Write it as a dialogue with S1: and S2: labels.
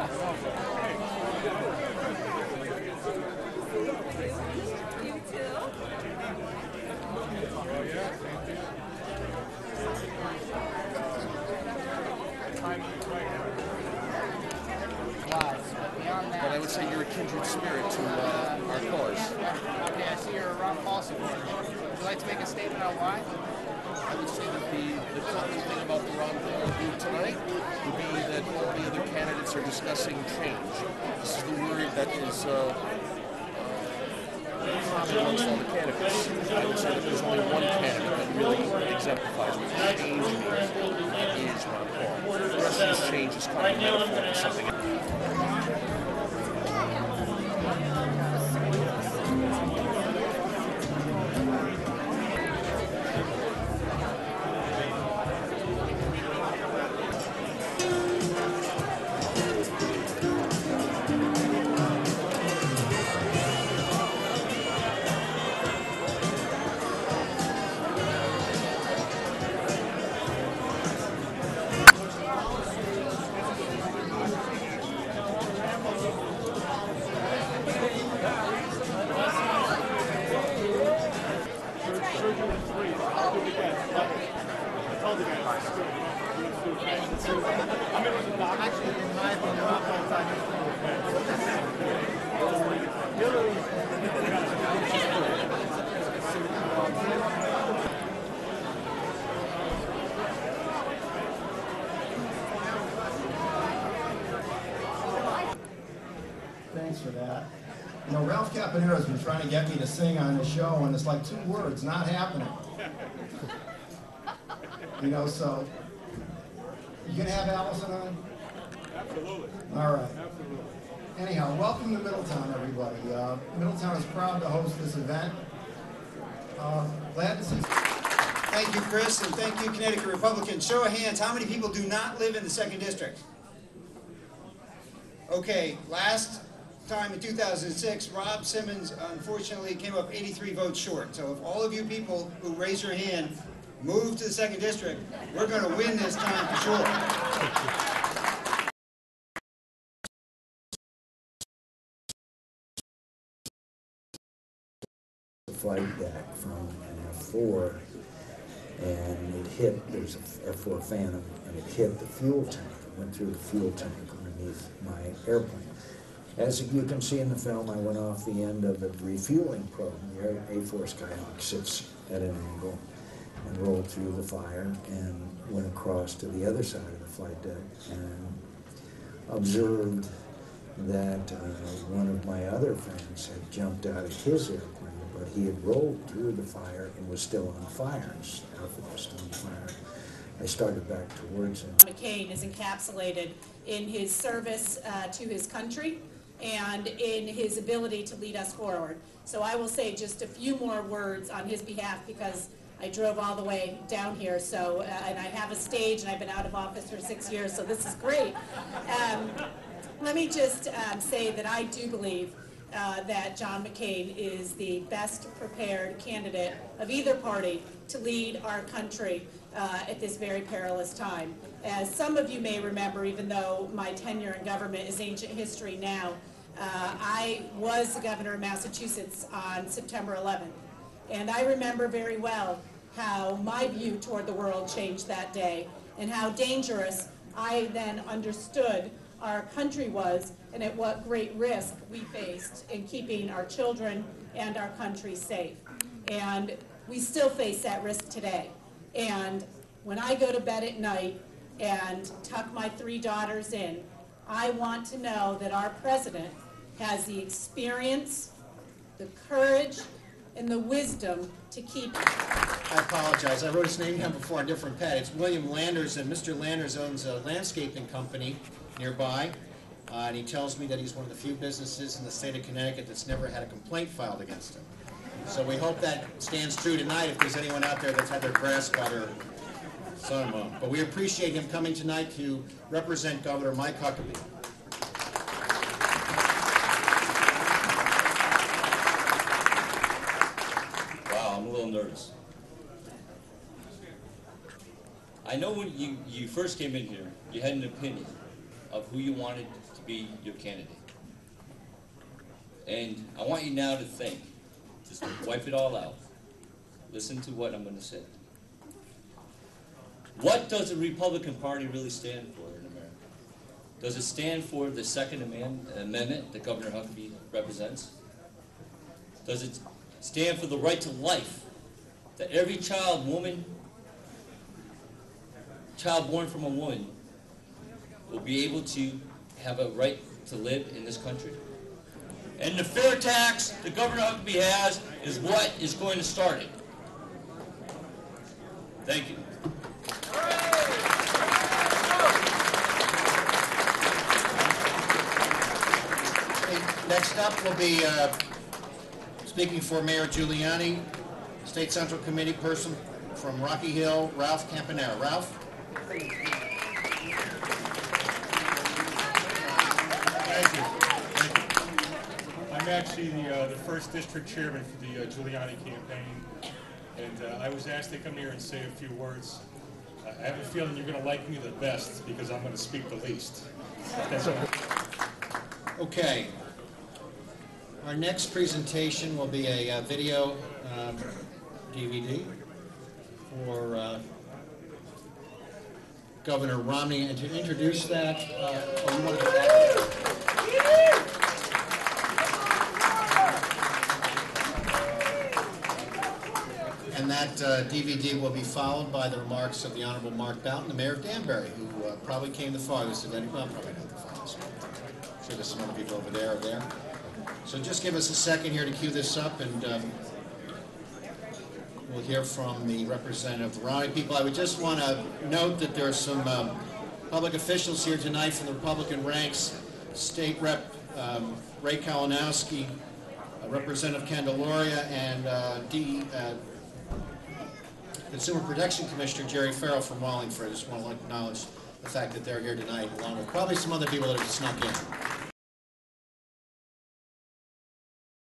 S1: But I would say you're a kindred spirit to our cause.
S2: Okay, I see you're a Ron Paul supporter. Would you like to make a statement on why?
S1: I would say that the common thing about the Ron Paul group tonight would be that all the other candidates are discussing change. This is the word that is common amongst all the candidates. I would say that there's only one candidate that really exemplifies what change means, and that is Ron Paul. The rest of this change is kind of a metaphor for something else.
S3: Thanks for that. You know, Ralph Caponero's been trying to get me to sing on the show, and it's like 2 words, not happening. You know, so you gonna have Allison on?
S4: Absolutely.
S3: All right.
S4: Absolutely.
S3: Anyhow, welcome to Middletown, everybody. Middletown is proud to host this event. Glad to see you.
S5: Thank you, Chris, and thank you, Connecticut Republicans. Show of hands, how many people do not live in the 2nd District? Okay, last time in 2006, Rob Simmons unfortunately came up 83 votes short. So if all of you people who raise your hand move to the 2nd District, we're going to win this time for sure.
S6: The flight deck from an F4, and it hit, there's an F4 Phantom, and it hit the fuel tank. It went through the fuel tank underneath my airplane. As you can see in the film, I went off the end of a refueling probe. The A4 Skyhawk sits at an angle and rolled through the fire and went across to the other side of the flight deck and observed that one of my other friends had jumped out of his airplane, but he had rolled through the fire and was still on fire. His outfit was still on fire. I started back towards him.
S7: McCain is encapsulated in his service to his country and in his ability to lead us forward. So I will say just a few more words on his behalf because I drove all the way down here, so and I have a stage and I've been out of office for 6 years, so this is great. Let me just say that I do believe that John McCain is the best prepared candidate of either party to lead our country at this very perilous time. As some of you may remember, even though my tenure in government is ancient history now, I was the governor of Massachusetts on September 11th. And I remember very well how my view toward the world changed that day and how dangerous I then understood our country was and at what great risk we faced in keeping our children and our country safe. And we still face that risk today. And when I go to bed at night and tuck my 3 daughters in, I want to know that our president has the experience, the courage, and the wisdom to keep.
S5: I apologize. I wrote his name down before on a different pad. It's William Landers, and Mr. Landers owns a landscaping company nearby, and he tells me that he's one of the few businesses in the state of Connecticut that's never had a complaint filed against him. So we hope that stands true tonight if there's anyone out there that's had their grass cut or some. But we appreciate him coming tonight to represent Governor Mike Huckabee.
S8: Wow, I'm a little nervous. I know when you first came in here, you had an opinion of who you wanted to be your candidate. And I want you now to think, just wipe it all out. Listen to what I'm going to say. What does the Republican Party really stand for in America? Does it stand for the Second Amendment that Governor Huckabee represents? Does it stand for the right to life, that every child born from a woman will be able to have a right to live in this country? And the fair tax that Governor Huckabee has is what is going to start it. Thank you.
S5: Next up will be speaking for Mayor Giuliani, State Central Committee person from Rocky Hill, Ralph Campanera. Ralph?
S4: Thank you. I'm actually the first district chairman for the Giuliani campaign, and I was asked to come here and say a few words. I have a feeling you're going to like me the best because I'm going to speak the least.
S5: Okay. Our next presentation will be a video DVD for Governor Romney, and to introduce that, and that DVD will be followed by the remarks of the Honorable Mark Boughton, the Mayor of Danbury, who probably came the farthest of any, well, probably not the farthest. I'm sure there's some other people over there or there. So just give us a second here to cue this up, and we'll hear from the representative of the Romney people. I would just want to note that there are some public officials here tonight from the Republican ranks. State Rep. Ray Kalinowski, Representative Candelaria, and Consumer Protection Commissioner Jerry Farrell from Wallingford. I just want to acknowledge the fact that they're here tonight, along with probably some other people that have snuck in.